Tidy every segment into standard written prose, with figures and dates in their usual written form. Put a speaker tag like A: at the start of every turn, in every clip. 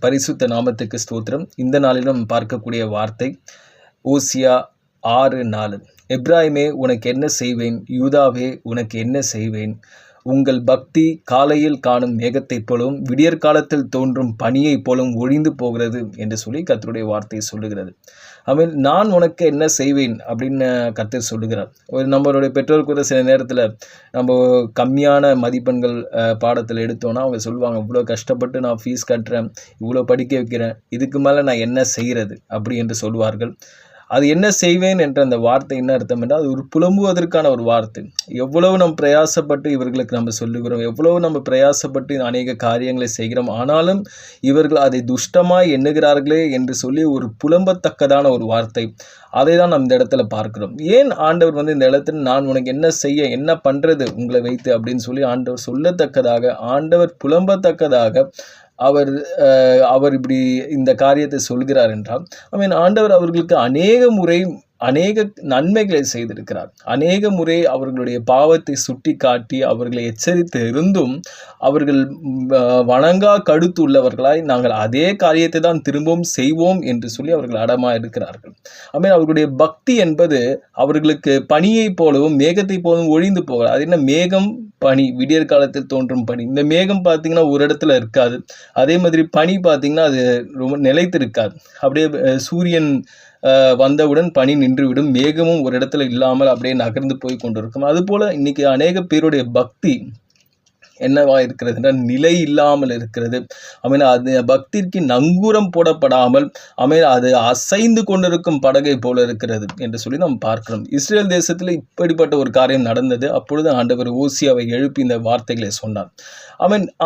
A: பரிசுத்த நாமத்துக்கு ஸ்தோத்திரம். இந்த நாளிலும் பார்க்கக்கூடிய வார்த்தை ஓசியா 6:4. எப்ராயிமே உனக்கு என்ன செய்வேன், யூதாவே உனக்கு என்ன செய்வேன், உங்கள் பக்தி காலையில் காணும் மேகத்தைப் போலவும் விடியற் காலத்தில் தோன்றும் பனியைப் போலவும் ஒழிந்து போகிறது என்று சொல்லி கர்த்தருடைய வார்த்தை சொல்லுகிறது. நான் உனக்கு என்ன செய்வேன் அப்படின்னு கர்த்தர் சொல்லுகிறார். நம்மளுடைய பெற்றோர் கூட சில நேரத்தில் நம்ம கம்மியான மதிப்பெண்கள் பாடத்தில் எடுத்தோன்னா அவங்க சொல்லுவாங்க, இவ்வளோ கஷ்டப்பட்டு நான் ஃபீஸ் கட்டுறேன், இவ்வளோ படிக்க வைக்கிறேன், இதுக்கு மேலே நான் என்ன செய்கிறது அப்படி என்று சொல்வார்கள். அது என்ன செய்வேன் என்ற அந்த வார்த்தை என்ன அர்த்தம் என்றால் அது ஒரு புலம்புவதற்கான ஒரு வார்த்தை. எவ்வளவு நம்ம பிரயாசப்பட்டு இவர்களுக்கு நம்ம சொல்லுகிறோம், எவ்வளவு நம்ம பிரயாசப்பட்டு அநேக காரியங்களை செய்கிறோம், ஆனாலும் இவர்கள் அதை துஷ்டமாய் எண்ணுகிறார்களே என்று சொல்லி ஒரு புலம்பத்தக்கதான ஒரு வார்த்தை. அதை தான் நம்ம இந்த இடத்துல பார்க்கிறோம். ஏன் ஆண்டவர் இந்த இடத்துல நான் உனக்கு என்ன செய்ய, என்ன பண்ணுறது உங்களை வைத்து அப்படின்னு சொல்லி ஆண்டவர் சொல்லத்தக்கதாக, ஆண்டவர் புலம்பத்தக்கதாக அவர் இப்படி இந்த காரியத்தை சொல்கிறார் என்றால், ஆண்டவர் அவர்களுக்கு அநேக நன்மைகளை செய்திருக்கிறார். அநேக முறை அவர்களுடைய பாவத்தை சுட்டி காட்டி அவர்களை எச்சரித்து இருந்தும் அவர்கள் வணங்கா கடுத்து உள்ளவர்களாய் நாங்கள் அதே காரியத்தை தான் திரும்பவும் செய்வோம் என்று சொல்லி அவர்கள் அடமா இருக்கிறார்கள். அவர்களுடைய பக்தி என்பது அவர்களுக்கு பனியை போலவும் மேகத்தை போலவும் ஒழிந்து போகிறார். அது என்ன, மேகம் பனி, விடியற் காலத்தில் தோன்றும் பனி. இந்த மேகம் பார்த்தீங்கன்னா ஒரு இடத்துல இருக்காது, அதே மாதிரி பனி பார்த்தீங்கன்னா அது ரொம்ப நிலைத்து இருக்காது. அப்படியே சூரியன் வந்தவுடன் பனி நின்றுவிடும், மேகமும் ஒரு இடத்துல இல்லாமல் அப்படியே நகர்ந்து போய் கொண்டிருக்கும். அதுபோல இன்னைக்கு அநேக பேருடைய பக்தி என்னவா இருக்கிறது என்றால் நிலை இல்லாமல் இருக்கிறது. அது பக்திக்கு நங்கூரம் போடப்படாமல் அது அசைந்து கொண்டிருக்கும் படகை போல இருக்கிறது என்று சொல்லி நாம் பார்க்கிறோம். இஸ்ரேல் தேசத்தில் இப்படிப்பட்ட ஒரு காரியம் நடந்தது. அப்பொழுது ஆண்டவர் ஓசியாவை எழுப்பி இந்த வார்த்தைகளை சொன்னார்.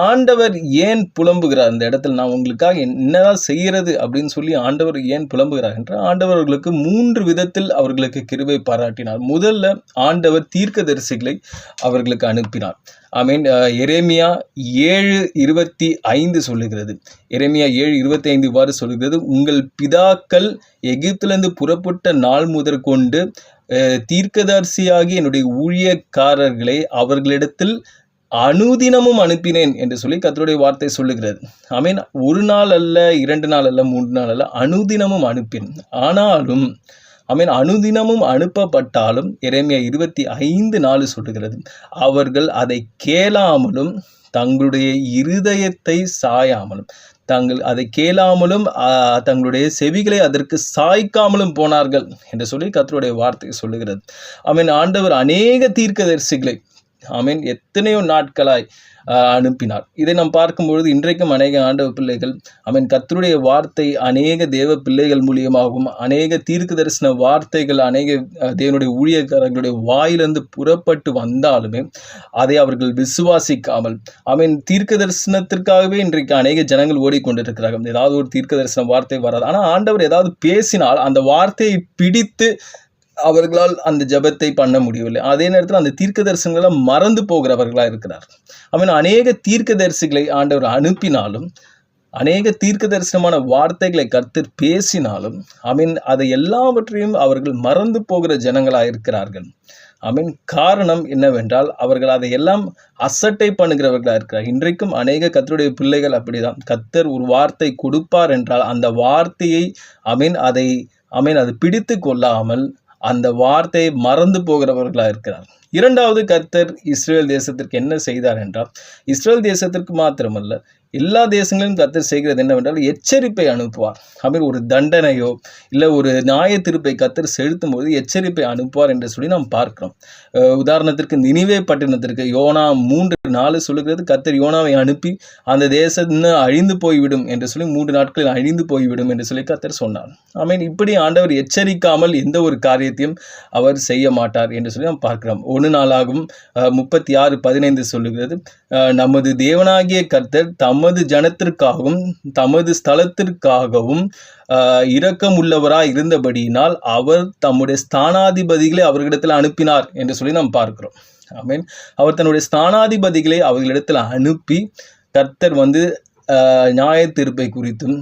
A: ஆண்டவர் ஏன் புலம்புகிறார் இந்த இடத்துல, நான் உங்களுக்காக என்னதான் செய்கிறது அப்படின்னு சொல்லி ஆண்டவர் ஏன் புலம்புகிறார் என்றால், ஆண்டவர் அவர்களுக்கு 3 விதத்தில் அவர்களுக்கு கிருபை பாராட்டினார். முதல்ல ஆண்டவர் தீர்க்கதரிசிகளை அவர்களுக்கு அனுப்பினார். எரேமியா 7:25 சொல்லுகிறது. எரேமியா 7:25 இவ்வாறு சொல்லுகிறது, உங்கள் பிதாக்கள் எகிப்திலிருந்து புறப்பட்ட நாள் முதற்கொண்டு தீர்க்கதரிசியாகி என்னுடைய ஊழியக்காரர்களை அவர்களிடத்தில் அனுதினமும் அனுப்பினேன் என்று சொல்லி கர்த்தருடைய வார்த்தை சொல்லுகிறது. ஒரு நாள் அல்ல, 2 நாள் அல்ல, 3 நாள் அல்ல, அனுதினமும் அனுப்பினேன். ஆனாலும் அனுதினமும் அனுப்பப்பட்டாலும் எரேமியா 25:4 சொல்லுகிறது, அவர்கள் அதை கேளாமலும் தங்களுடைய இருதயத்தை சாயாமலும், அதை கேளாமலும் தங்களுடைய செவிகளை அதற்கு சாய்க்காமலும் போனார்கள் என்று சொல்லி கர்த்தருடைய வார்த்தை சொல்லுகிறது. ஆண்டவர் அநேக தீர்க்கதரிசிகளை எத்தனையோ நாட்களாய் அனுப்பினார். இதை நாம் பார்க்கும்பொழுது இன்றைக்கும் அநேக ஆண்டவர் பிள்ளைகள் கர்த்தருடைய வார்த்தை அநேக தேவ பிள்ளைகள் மூலியமாகவும் அநேக தீர்க்க தரிசன வார்த்தைகள் அநேக தேவனுடைய ஊழியக்காரர்களுடைய வாயிலிருந்து புறப்பட்டு வந்தாலுமே அதை அவர்கள் விசுவாசிக்காமல் தீர்க்க தரிசனத்திற்காகவே இன்றைக்கு அநேக ஜனங்கள் ஓடிக்கொண்டிருக்கிறார்கள். ஏதாவது ஒரு தீர்க்க தரிசன வார்த்தை வராது, ஆனால் ஆண்டவர் ஏதாவது பேசினால் அந்த வார்த்தையை பிடித்து அவர்களால் அந்த ஜபத்தை பண்ண முடியவில்லை. அதே நேரத்தில் அந்த தீர்க்க தரிசனங்களை மறந்து போகிறவர்களாக இருக்கிறார். அநேக தீர்க்க தரிசிகளை ஆண்டவர் அனுப்பினாலும், அநேக தீர்க்க தரிசனமான வார்த்தைகளை கர்த்தர் பேசினாலும் அதை எல்லாவற்றையும் அவர்கள் மறந்து போகிற ஜனங்களாக இருக்கிறார்கள். காரணம் என்னவென்றால் அவர்கள் அதையெல்லாம் அசட்டை பண்ணுகிறவர்களாக இருக்கிறார். இன்றைக்கும் அநேக கர்த்தருடைய பிள்ளைகள் அப்படிதான். கர்த்தர் ஒரு வார்த்தை கொடுப்பார் என்றால் அந்த வார்த்தையை அது பிடித்து கொள்ளாமல் அந்த வார்த்தையை மறந்து போகிறவர்களாக இருக்கிறார். இரண்டாவது, கர்த்தர் இஸ்ரேல் தேசத்திற்கு என்ன செய்தார் என்றால், இஸ்ரேல் தேசத்திற்கு மாத்திரமல்ல எல்லா தேசங்களிலும் கர்த்தர் செய்கிறது என்னவென்றால் எச்சரிப்பை அனுப்புவார். ஒரு தண்டனையோ இல்லை ஒரு நியாய தீர்ப்பை கர்த்தர் செலுத்தும் போது எச்சரிப்பை அனுப்புவார் என்று சொல்லி நாம் பார்க்கிறோம். உதாரணத்திற்கு நினிவே பட்டணத்திற்கு யோனா 3:4 சொல்லுகிறது, கர்த்தர் யோனாவை அனுப்பி அந்த தேசம் அழிந்து போய்விடும் என்று சொல்லி 3 நாட்களில் அழிந்து போய்விடும் என்று சொல்லி கர்த்தர் சொன்னார். இப்படி ஆண்டவர் எச்சரிக்காமல் எந்த ஒரு காரியத்தையும் அவர் செய்ய மாட்டார் என்று சொல்லி நாம் பார்க்கிறோம். 1 நாளாகும் 36:15 சொல்லுகிறது, நமது தேவனாகிய கர்த்தர் தமது ஜனத்திற்காகவும் தமது ஸ்தலத்திற்காகவும் இரக்கமுள்ளவராய் இருந்தபடியினால் அவர் தம்முடைய ஸ்தானாதிபதிகளை அவர்களிடத்தில் அனுப்பினார் என்று சொல்லி நாம் பார்க்கிறோம். அவர் தன்னுடைய ஸ்தானாதிபதிகளை அவர்களிடத்தில் அனுப்பி கர்த்தர் நியாய தீர்ப்பை குறித்தும்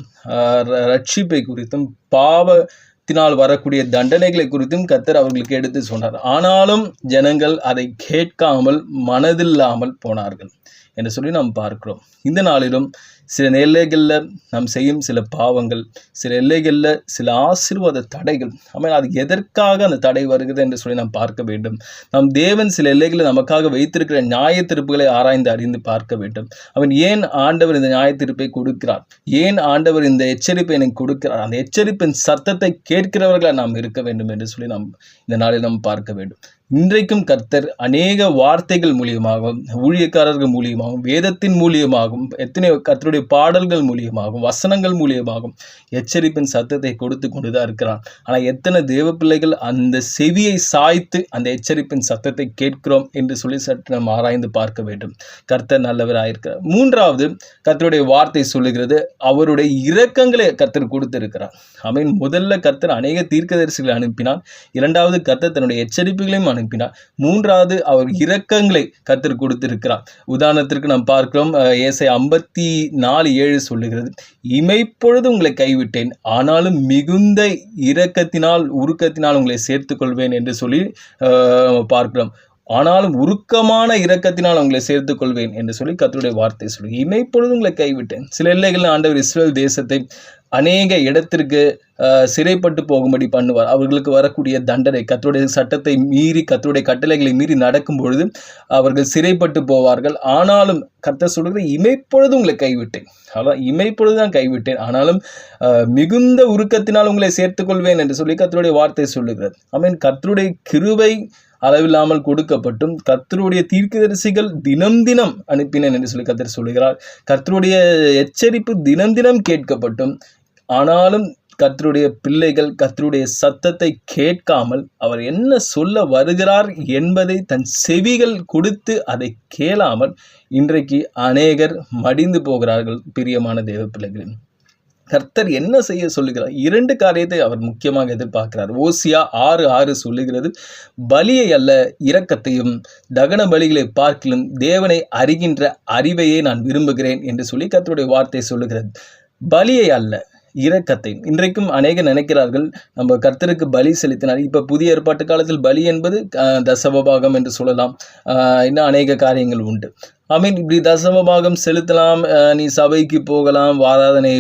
A: ரட்சிப்பை குறித்தும் பாவத்தினால் வரக்கூடிய தண்டனைகளை குறித்தும் கர்த்தர் அவர்களுக்கு எடுத்து சொன்னார். ஆனாலும் ஜனங்கள் அதை கேட்காமல் மனதில்லாமல் போனார்கள். என்று சொல்லி நாம் பார்க்கிறோம். இந்த நாளிலும் சில எல்லைகளில் நாம் செய்யும் சில பாவங்கள், சில எல்லைகளில் சில ஆசீர்வாத தடைகள், ஆமாம், அது எதற்காக அந்த தடை வருகிறது என்று சொல்லி நாம் பார்க்க வேண்டும். நம் தேவன் சில எல்லைகளை நமக்காக வைத்திருக்கிற நியாய தீர்ப்புகளை ஆராய்ந்து அறிந்து பார்க்க வேண்டும். அவன் ஏன் ஆண்டவர் இந்த நியாய தீர்ப்பை கொடுக்கிறார், ஏன் ஆண்டவர் இந்த எச்சரிப்பை எனக்கு கொடுக்கிறார், அந்த எச்சரிப்பின் சத்தத்தை கேட்கிறவர்களாக நாம் இருக்க வேண்டும் என்று சொல்லி நாம் இந்த நாளில் நாம் பார்க்க வேண்டும். இன்றைக்கும் கர்த்தர் அநேக வார்த்தைகள் மூலியமாகவும், ஊழியக்காரர்கள் மூலியமாகவும், வேதத்தின் மூலியமாகவும், எத்தனையோ கர்த்தருடைய பாடல்கள் மூலியமாகவும், வசனங்கள் மூலியமாகவும் எச்சரிப்பின் சத்தத்தை கொடுத்து கொண்டுதான் இருக்கிறான். ஆனால் எத்தனை தேவ பிள்ளைகள் அந்த செவியை சாய்த்து அந்த எச்சரிப்பின் சத்தத்தை கேட்கிறோம் என்று சொல்லி சற்று நாம் ஆராய்ந்து பார்க்க வேண்டும். கர்த்தர் நல்லவராயிருக்கிறார். மூன்றாவது, கர்த்தருடைய வார்த்தை சொல்லுகிறது, அவருடைய இரக்கங்களை கர்த்தர் கொடுத்திருக்கிறார். ஆமென். முதல்ல கர்த்தர் அநேக தீர்க்கதரிசிகளை அனுப்பினார். இரண்டாவது, கர்த்தர் தன்னுடைய எச்சரிப்புகளையும் அனுப்பினார். மூன்றாவது, அவர் இரக்கங்களை கர்த்தர் கொடுத்திருக்கிறார். உதாரணத்திற்கு நாம் பார்க்கிறோம், ஏசாயா 54:7 சொல்லுகிறது, இமைப்பொழுது உங்களை கைவிட்டேன், ஆனாலும் மிகுந்த இரக்கத்தினால் உருக்கத்தினால் உங்களை சேர்த்துக் கொள்வேன் என்று சொல்லி பார்க்கிறோம். ஆனாலும் உருக்கமான இரக்கத்தினால் உங்களை சேர்த்துக் கொள்வேன் என்று சொல்லி கர்த்தருடைய வார்த்தை சொல்லி, இமைப்பொழுது உங்களை கைவிட்டேன். சில எல்லைகளில் ஆண்டவர் இஸ்ரவேல் தேசத்தை அநேக இடத்திற்கு சிறைப்பட்டு போகும்படி பண்ணுவார். அவர்களுக்கு வரக்கூடிய தண்டனை, கர்த்தருடைய சட்டத்தை மீறி, கர்த்தருடைய கட்டளைகளை மீறி நடக்கும் பொழுது அவர்கள் சிறைப்பட்டு போவார்கள். ஆனாலும் கர்த்தர் சொல்கிற, இமைப்பொழுது உங்களை கைவிட்டேன், அதான் இமைப்பொழுதுதான் கைவிட்டேன், ஆனாலும் மிகுந்த உருக்கத்தினால் உங்களை சேர்த்துக்கொள்வேன் என்று சொல்லி கர்த்தருடைய வார்த்தை சொல்லுகிறது. ஆமென். கர்த்தருடைய கிருபை அளவில்லாமல் கொடுக்கப்பட்டும், கர்த்தருடைய தீர்க்கதரிசிகள் தினம் தினம் அனுப்பினேன் என்று சொல்லி கர்த்தர் சொல்லுகிறார். கர்த்தருடைய எச்சரிப்பு தினம் தினம் கேட்கப்பட்டும், ஆனாலும் கர்த்தருடைய பிள்ளைகள் கர்த்தருடைய சத்தத்தை கேட்காமல் அவர் என்ன சொல்ல வருகிறார் என்பதை தன் செவிகள் கொடுத்து அதை கேளாமல் இன்றைக்கு அநேகர் மடிந்து போகிறார்கள். பிரியமான தேவ பிள்ளைகளின் கர்த்தர் என்ன செய்ய சொல்லுகிறார்? 2 காரியத்தை அவர் முக்கியமாக எதிர்பார்க்கிறார். ஓசியா 6:6 சொல்லுகிறது, பலியை அல்ல இரக்கத்தையும் தகன பலிகளை பார்க்கிலும் தேவனை அறிகின்ற அறிவையே நான் விரும்புகிறேன் என்று சொல்லி கர்த்தருடைய வார்த்தை சொல்லுகிறது. பலியை அல்ல, இரக்கத்தை. இன்றைக்கும் அநேக நினைக்கிறார்கள், நம்ம கர்த்தருக்கு பலி செலுத்தினார். இப்போ புதிய ஏற்பாட்டு காலத்தில் பலி என்பது தசமபாகம் என்று சொல்லலாம். இன்னும் அநேக காரியங்கள் உண்டு. இப்படி தசமபாகம் செலுத்தலாம், நீ சபைக்கு போகலாம், ஆராதனை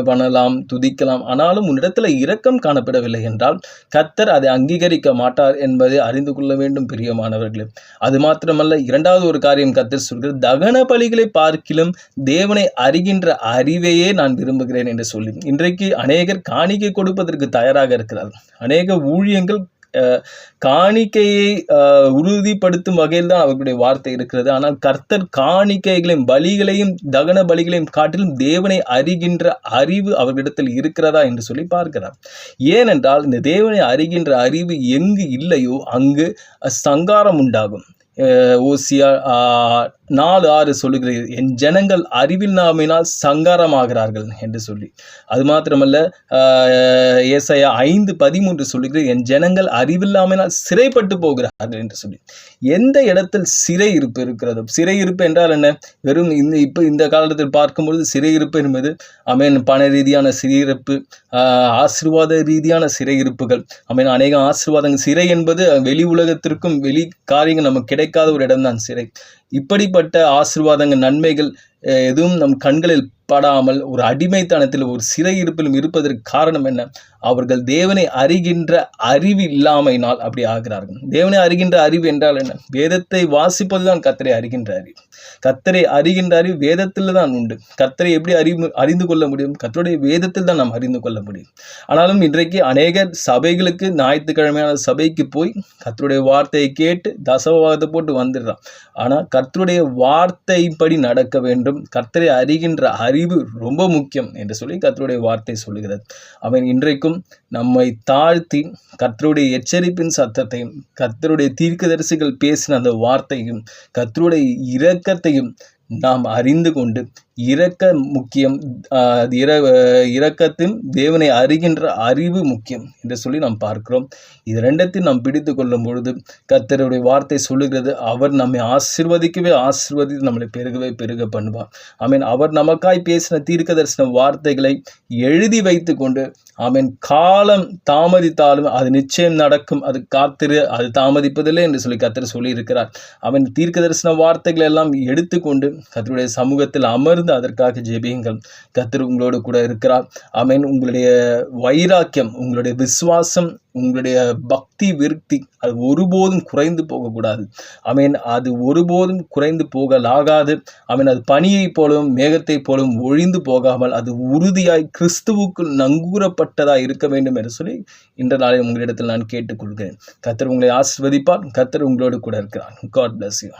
A: பண்ணலாம், துதிக்கலாம். ஆனாலும் உன்னிடத்தில் இரக்கம் காணப்படவில்லை என்றால் கர்த்தர் அதை அங்கீகரிக்க மாட்டார் என்பதை அறிந்து கொள்ள வேண்டும் பிரியமானவர்களே. அது மாத்திரமல்ல, இரண்டாவது ஒரு காரியம் கர்த்தர் சொல்கிறது, தகன பலிகளை பார்க்கிலும் தேவனை அறிகின்ற அறிவையே நான் விரும்புகிறேன் என்று சொல்லி இன்றைக்கு அநேகர் காணிக்கை கொடுப்பதற்கு தயாராக இருக்கிறார்கள். அநேக ஊழியங்கள் காணிக்கையை உறுதிப்படுத்தும் வகையில் தான் அவர்களுடைய வார்த்தை இருக்கிறது. ஆனால் கர்த்தர் காணிக்கைகளையும் பலிகளையும் தகன பலிகளையும் காட்டிலும் தேவனை அறிகின்ற அறிவு அவர்களிடத்தில் இருக்கிறதா என்று சொல்லி பார்க்கிறார். ஏனென்றால் இந்த தேவனை அறிகின்ற அறிவு எங்கு இல்லையோ அங்கு சங்காரம் உண்டாகும். ஓசியா 4:6 சொல்லுகிறது, என் ஜனங்கள் அறிவில்லாமையினால் சங்காரமாகிறார்கள் என்று சொல்லி. அது மாத்திரமல்ல, ஏசாயா 5:13 சொல்லுகிறது, என் ஜனங்கள் அறிவில்லாமையினால் சிறைப்பட்டு போகிறார்கள் என்று சொல்லி. எந்த இடத்தில் சிறை இருப்பு இருக்கிறதோ, சிறை இருப்பு என்றால் என்ன? வெறும் இந்த காலத்தில் பார்க்கும்பொழுது சிறை இருப்பு என்பது பண ரீதியான சிறையிருப்பு, ஆசீர்வாத ரீதியான சிறையிருப்புகள், அநேக ஆசீர்வாதங்கள். சிறை என்பது வெளி உலகத்திற்கும் வெளி காரியங்கள் நமக்கு கிடைக்காத ஒரு இடம்தான் சிறை. இப்படிப்பட்ட ஆசீர்வாதங்கள், நன்மைகள் எதுவும் நம் கண்களில் படாமல் ஒரு அடிமைத்தனத்தில் ஒரு சிறையிருப்பிலும் இருப்பதற்கு காரணம் என்ன? அவர்கள் தேவனை அறிகின்ற அறிவு இல்லாமையினால் அப்படி ஆகிறார்கள். தேவனை அறிகின்ற அறிவு என்றால் என்ன? வேதத்தை வாசிப்பதுதான் கர்த்தரை அறிகின்ற அறிவு. கர்த்தரை அறிகின்ற அறிவு வேதத்தில் தான் உண்டு. கர்த்தரை எப்படி அறிந்து கொள்ள முடியும்? கர்த்தருடைய வேதத்தில் தான் நாம் அறிந்து கொள்ள முடியும். ஆனாலும் இன்றைக்கு அநேக சபைகளுக்கு ஞாயிற்றுக்கிழமையான சபைக்கு போய் கர்த்தருடைய வார்த்தையை கேட்டு தசமபாகத்தை போட்டு வந்துடுறான். ஆனால் கர்த்தருடைய வார்த்தைப்படி நடக்க வேண்டும். கர்த்தரை அறிகின்ற அறிவு ரொம்ப முக்கியம் என்று சொல்லி கர்த்தருடைய வார்த்தை சொல்லுகிறது. அவன் இன்றைக்கும் நம்மை தாழ்த்தி கர்த்தருடைய எச்சரிப்பின் சத்தத்தையும், கர்த்தருடைய தீர்க்கதரிசிகள் பேசின அந்த வார்த்தையும், கர்த்தருடைய இரக்கத்தையும் நாம் அறிந்து கொண்டு இரக்க முக்கியம், அது இரக்கத்தின் தேவனை அறிகின்ற அறிவு முக்கியம் என்று சொல்லி நாம் பார்க்கிறோம். இது ரெண்டத்தையும் நாம் பிடித்து கொள்ளும் பொழுது கர்த்தருடைய வார்த்தை சொல்லுகிறது, அவர் நம்மை ஆசீர்வதித்து நம்மளை பெருக பண்ணுவார். ஆமென். அவர் நமக்காய் பேசின தீர்க்க தரிசன வார்த்தைகளை எழுதி வைத்து கொண்டு, ஆமென், காலம் தாமதித்தாலும் அது நிச்சயம் நடக்கும், அது காத்திரு, அது தாமதிப்பதில்லை என்று சொல்லி கர்த்தர் சொல்லி இருக்கிறார். அவன் தீர்க்க தரிசன வார்த்தைகளை எல்லாம் எடுத்துக்கொண்டு கர்த்தருடைய சமூகத்தில் அமர்ந்து அதற்காக ஜெபியுங்கள். கர்த்தர் உங்களோடு கூட இருக்கிறார். ஆமென். உங்களுடைய வைராக்கியம், உங்களுடைய விசுவாசம், உங்களுடைய பக்தி விருத்தி அது ஒருபோதும் குறைந்து போகக்கூடாது. ஆமென். அது ஒருபோதும் குறைந்து போகலாகாது. ஆமென். அது பனியைப் போலவும் மேகத்தைப் போலவும் ஒழிந்து போகாமல் அது உறுதியாய் கிறிஸ்துவுக்குள் நங்கூரப்பட்டதாய் இருக்க வேண்டும் என்று சொல்லி இன்ற நாளில் உங்களிடத்தில் நான் கேட்டுக்கொள்கிறேன். கர்த்தர் உங்களை ஆசீர்வதிப்பார். கர்த்தர் உங்களோடு கூட இருக்கிறார். God bless you.